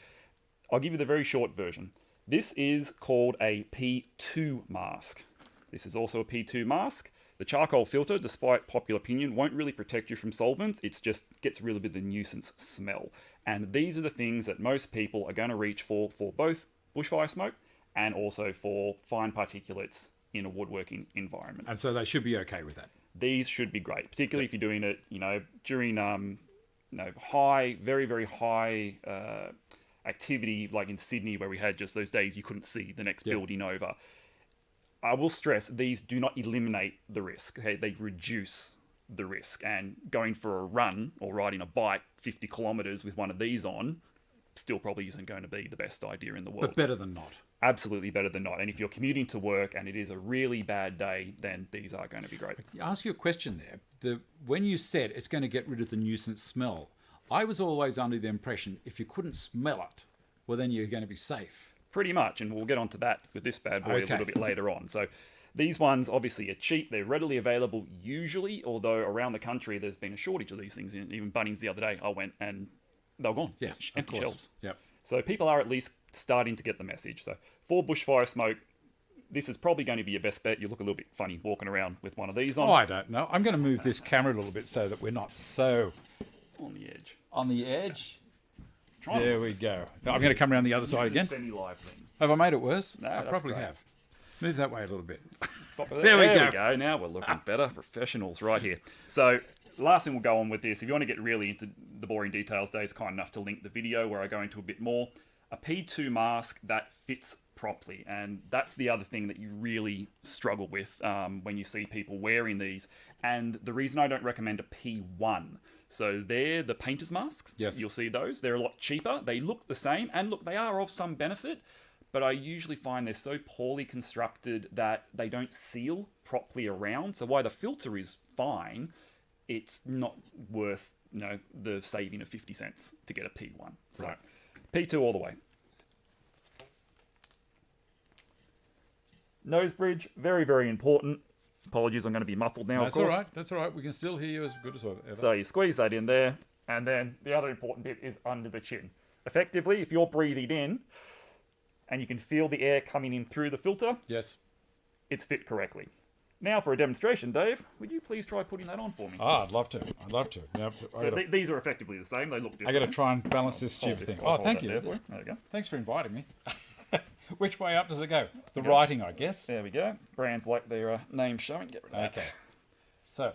I'll give you the very short version. This is called a P2 mask. This is also a P2 mask. The charcoal filter, despite popular opinion, won't really protect you from solvents. It just gets a really bit of the nuisance smell. And these are the things that most people are going to reach for both bushfire smoke and also for fine particulates in a woodworking environment. And so they should be okay with that. These should be great, particularly if you're doing it, during high, very, very high activity, like in Sydney, where we had just those days you couldn't see the next building over. I will stress, these do not eliminate the risk. Okay? They reduce the risk. And going for a run or riding a bike 50 kilometres with one of these on still probably isn't going to be the best idea in the world. But better than not. Absolutely better than not. And if you're commuting to work and it is a really bad day, then these are going to be great. I'll ask you a question there. When you said it's going to get rid of the nuisance smell, I was always under the impression if you couldn't smell it, well, then you're going to be safe. Pretty much, and we'll get onto that with this bad boy a little bit later on. So these ones obviously are cheap. They're readily available usually, although around the country there's been a shortage of these things. Even Bunnings the other day, I went and they were gone. Yeah, empty shelves. Yep. So people are at least starting to get the message. So for bushfire smoke, this is probably going to be your best bet. You look a little bit funny walking around with one of these on. Oh, I don't know. I'm going to move this camera a little bit so that we're not so on the edge. On the edge. There we go. I'm going to come around the other side again. Semi-live thing. Have I made it worse? No, I probably have. Move that way a little bit. There we go. Now we're looking better. Professionals right here. So last thing we'll go on with this. If you want to get really into the boring details, Dave's kind enough to link the video where I go into a bit more. A P2 mask that fits properly. And that's the other thing that you really struggle with when you see people wearing these. And the reason I don't recommend a P1. So they're the painter's masks. Yes. You'll see those. They're a lot cheaper. They look the same. And look, they are of some benefit. But I usually find they're so poorly constructed that they don't seal properly around. So while the filter is fine, it's not worth the saving of 50 cents to get a P1. So right. P2 all the way. Nose bridge, very, very important. Apologies, I'm going to be muffled now, That's of course. all right. That's all right. We can still hear you as good as ever. So you squeeze that in there, and then the other important bit is under the chin. Effectively, if you're breathing in, and you can feel the air coming in through the filter, yes, it's fit correctly. Now for a demonstration, Dave, would you please try putting that on for me? I'd love to. Now, these are effectively the same. They look different. I got to try and balance this stupid thing. Oh, thank you. There we go. Thanks for inviting me. Which way up does it go? The writing, I guess. There we go. Brands like their name showing. Get rid of that. Okay. So,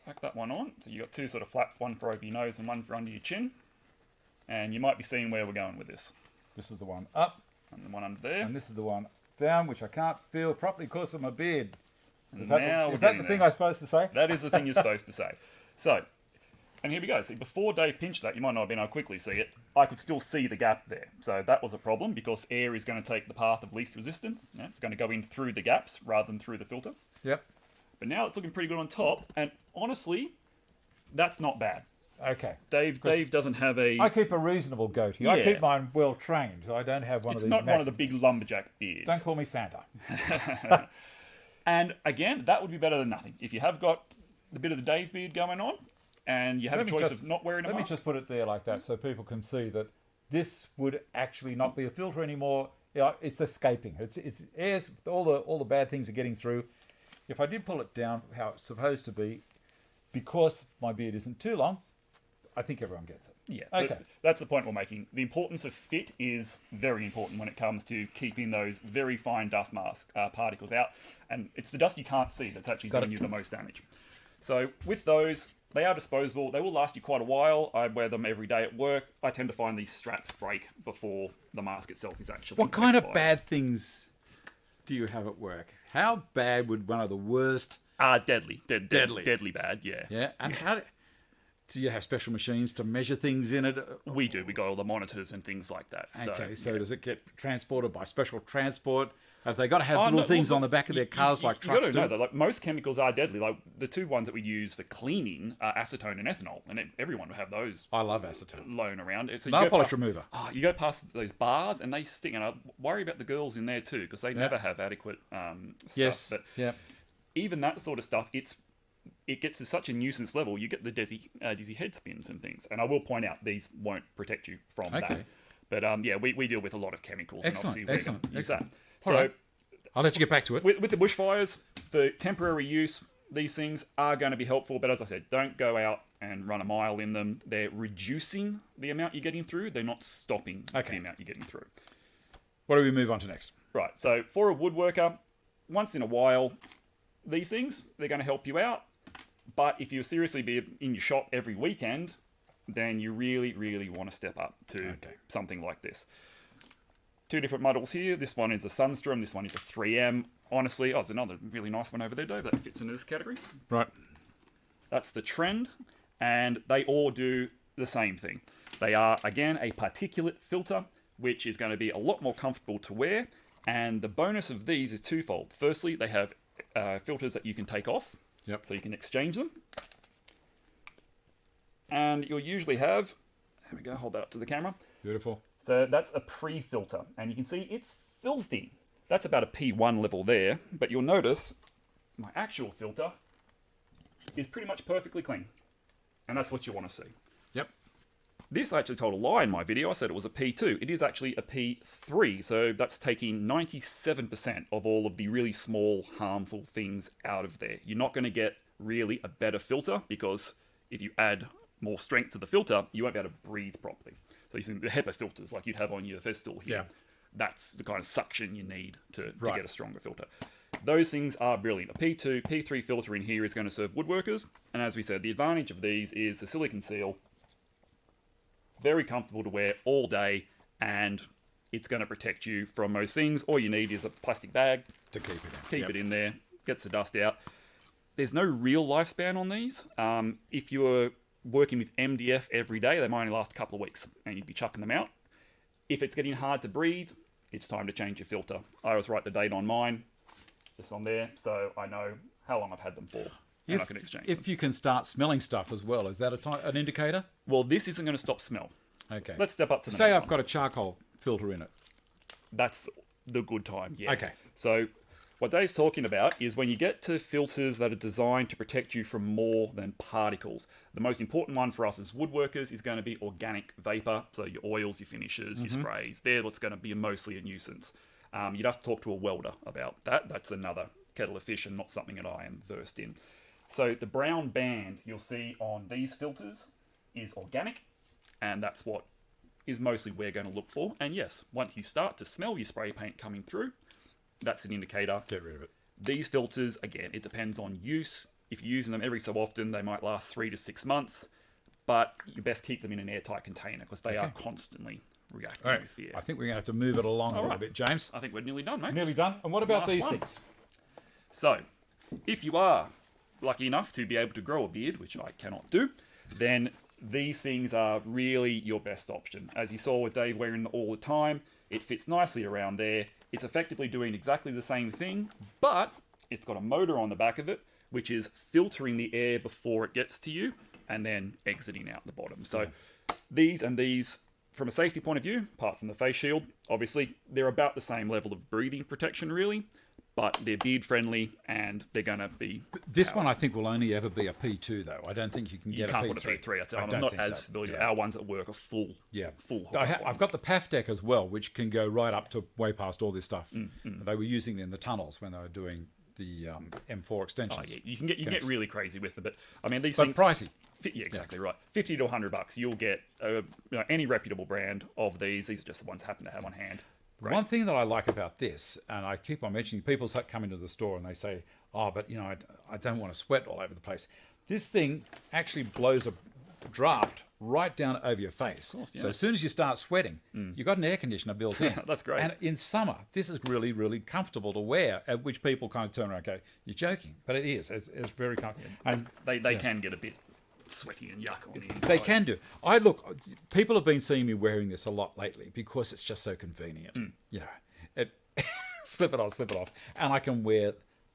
back that one on. So you got two sort of flaps, one for over your nose and one for under your chin. And you might be seeing where we're going with this. This is the one up. And the one under there. And this is the one down, which I can't feel properly because of my beard. Is Now that we're the getting thing there. I'm supposed to say? That is the thing you're supposed to say. So, and here we go. See, before Dave pinched that, you might not have been able to quickly see it. I could still see the gap there. So that was a problem because air is going to take the path of least resistance. Yeah, it's going to go in through the gaps rather than through the filter. Yep. But now it's looking pretty good on top. And honestly, that's not bad. Okay. Dave doesn't have a... I keep a reasonable goatee. I Yeah. keep mine well trained, so I don't have one It's of these not one of massive... the big lumberjack beards. Don't call me Santa. And again, that would be better than nothing. If you have got the bit of the Dave beard going on, and you have a choice of not wearing a Let me mask. just put it there like that so people can see that this would actually not be a filter anymore. Yeah, it's escaping. It's airs. All the bad things are getting through. If I did pull it down how it's supposed to be, because my beard isn't too long, I think everyone gets it. Yeah, so Okay. that's the point we're making. The importance of fit is very important when it comes to keeping those very fine dust mask particles out. And it's the dust you can't see that's actually doing you the most damage. So with those, they are disposable. They will last you quite a while. I wear them every day at work. I tend to find these straps break before the mask itself is actually What kind of expired. bad things do you have at work? How bad would one of the worst... Deadly. Deadly. Deadly bad, yeah. Yeah, and how... Do you have special machines to measure things in it? We do. We got all the monitors and things like that. Okay, so yeah. does it get transported by special transport? Have they got to have Oh, little no, things well, on the back of their cars like you trucks gotta do? know that, like, most chemicals are deadly. Like the two ones that we use for cleaning are acetone and ethanol, and everyone will have those I love acetone. blown around. So Nail go polish past- remover. Oh, you go past those bars and they stick, and I worry about the girls in there too because they never have adequate stuff. Yes. But Yeah. even that sort of stuff, it gets to such a nuisance level. You get the dizzy head spins and things. And I will point out these won't protect you from that. Okay. But yeah, we deal with a lot of chemicals. Excellent, And obviously we're gonna use that. All So right. I'll let you get back to it. with the bushfires, for temporary use, these things are going to be helpful. But as I said, don't go out and run a mile in them. They're reducing the amount you're getting through. They're not stopping the amount you're getting through. What do we move on to next? Right, so for a woodworker, once in a while, these things, they're going to help you out. But if you seriously be in your shop every weekend, then you really, really want to step up to something like this. Two different models here. This one is a Sunstrom. This one is a 3M. Honestly, there's another really nice one over there, Dave, that fits into this category. Right. That's the Trend, and they all do the same thing. They are, again, a particulate filter, which is going to be a lot more comfortable to wear. And the bonus of these is twofold. Firstly, they have filters that you can take off. Yep. So you can exchange them. And you'll usually have, there we go, hold that up to the camera. Beautiful. So that's a pre-filter. And you can see it's filthy. That's about a P1 level there. But you'll notice my actual filter is pretty much perfectly clean. And that's what you want to see. Yep. This I actually told a lie in my video. I said it was a P2. It is actually a P3. So that's taking 97% of all of the really small, harmful things out of there. You're not going to get really a better filter because if you add more strength to the filter, you won't be able to breathe properly. So you see the HEPA filters like you'd have on your Festool here. Yeah. That's the kind of suction you need to get a stronger filter. Those things are brilliant. A P2, P3 filter in here is going to serve woodworkers. And as we said, the advantage of these is the silicon seal. Very comfortable to wear all day, and it's going to protect you from most things. All you need is a plastic bag To keep it in. keep it in there, gets the dust out. There's no real lifespan on these. If you're working with MDF every day, they might only last a couple of weeks, and you'd be chucking them out. If it's getting hard to breathe, it's time to change your filter. I always write the date on mine, just on there, so I know how long I've had them for. And I can exchange them. If you can start smelling stuff as well, is that an indicator? Well, this isn't going to stop smell. Okay. Let's step up to the Say next I've one. got a charcoal filter in it. That's the good time, yeah. Okay. So what Dave's talking about is when you get to filters that are designed to protect you from more than particles. The most important one for us as woodworkers is going to be organic vapor. So your oils, your finishes, your sprays. They're what's going to be mostly a nuisance. You'd have to talk to a welder about that. That's another kettle of fish and not something that I am versed in. So the brown band you'll see on these filters is organic, and that's what is mostly we're going to look for. And yes, once you start to smell your spray paint coming through, that's an indicator. Get rid of it. These filters, again, it depends on use. If you're using them every so often, they might last 3 to 6 months, but you best keep them in an airtight container because they are constantly reacting with the air. I think we're going to have to move it along a little bit, James. I think we're nearly done, mate. Nearly done. And what about Last these one. things? So, if you are lucky enough to be able to grow a beard, which I cannot do, then these things are really your best option. As you saw with Dave wearing them all the time, it fits nicely around there. It's effectively doing exactly the same thing, but it's got a motor on the back of it, which is filtering the air before it gets to you and then exiting out the bottom. So these and these, from a safety point of view, apart from the face shield, obviously, they're about the same level of breathing protection, really, but they're beard friendly and they're going to be... This one, I think, will only ever be a P2, though. I don't think you can get a P3. You can't put a P3. I'm not as familiar. Our ones at work are full. I've got the PAF deck as well, which can go right up to way past all this stuff. They were using it in the tunnels when they were doing the M4 extensions. You can get really crazy with them, but I mean these but things pricey. Yeah, exactly right. $50 to $100. You'll get any reputable brand of these. These are just the ones I happen to have on hand. Great. One thing that I like about this, and I keep on mentioning, people come into the store and they say, "Oh, but I don't want to sweat all over the place." This thing actually blows a draft right down over your face. Of course, yeah. So as soon as you start sweating, you've got an air conditioner built in. That's great. And in summer, this is really, really comfortable to wear, at which people kind of turn around and go, "You're joking," but it is. It's very comfortable. And they can get a bit sweaty and yuck on the inside. They can do. People have been seeing me wearing this a lot lately because it's just so convenient. Slip it off, and I can wear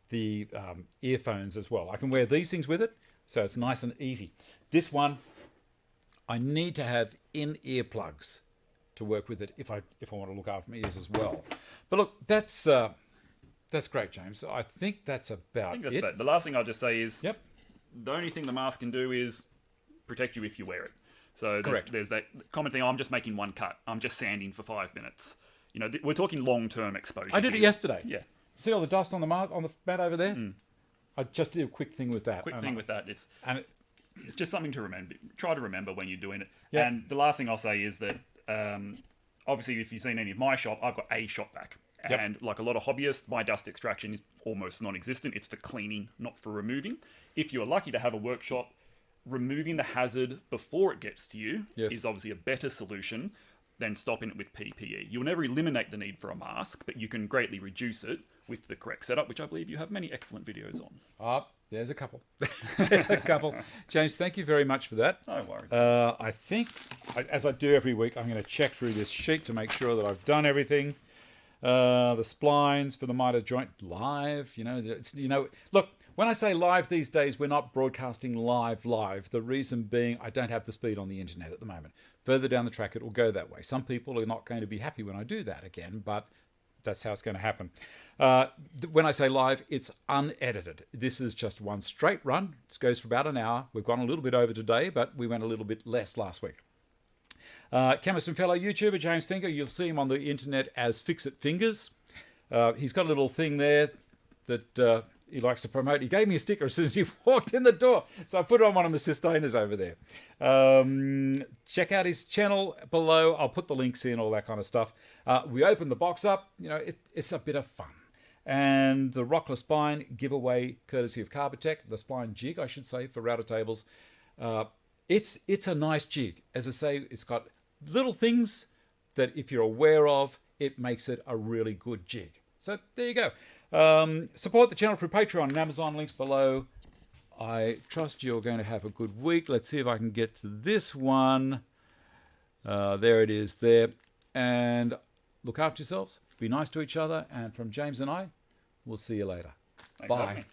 the earphones as well. I can wear these things with it, so it's nice and easy. This one, I need to have in-ear plugs to work with it if I want to look after my ears as well. But look, that's great, James. I think that's about it. The last thing I'll just say is, the only thing the mask can do is protect you if you wear it. So there's that common thing. I'm just making one cut. I'm just sanding for 5 minutes. We're talking long-term exposure. I did it yesterday. Yeah. See all the dust on the mat over there? I just did a quick thing with that. It's just something to remember. Try to remember when you're doing it. Yeah. And the last thing I'll say is that, obviously, if you've seen any of my shop, I've got a shop vac. And like a lot of hobbyists, my dust extraction is almost non-existent. It's for cleaning, not for removing. If you're lucky to have a workshop, removing the hazard before it gets to you is obviously a better solution than stopping it with PPE. You'll never eliminate the need for a mask, but you can greatly reduce it with the correct setup, which I believe you have many excellent videos on. There's a couple. James, thank you very much for that. No worries. I think, as I do every week, I'm going to check through this sheet to make sure that I've done everything. The splines for the miter joint live. Look, when I say live these days, we're not broadcasting live. The reason being, I don't have the speed on the internet at the moment. Further down the track, it will go that way. Some people are not going to be happy when I do that again, but that's how it's going to happen. When I say live, it's unedited. This is just one straight run. It goes for about an hour. We've gone a little bit over today, but we went a little bit less last week. Chemist and fellow YouTuber James Finger, you'll see him on the internet as Fix It Fingers. He's got a little thing there that he likes to promote. He gave me a sticker as soon as he walked in the door, so I put it on one of my sustainers over there. Check out his channel below. I'll put the links in, all that kind of stuff. We opened the box up. It's a bit of fun. And the Rockler Spine giveaway, courtesy of Carbotech, the Spline Jig, I should say, for router tables. It's a nice jig. As I say, it's got little things that if you're aware of, it makes it a really good jig. So there you go. Support the channel through Patreon and Amazon, links below. I trust you're going to have a good week. Let's see if I can get to this one. There it is there. And look after yourselves. Be nice to each other. And from James and I, we'll see you later. Thanks. Bye.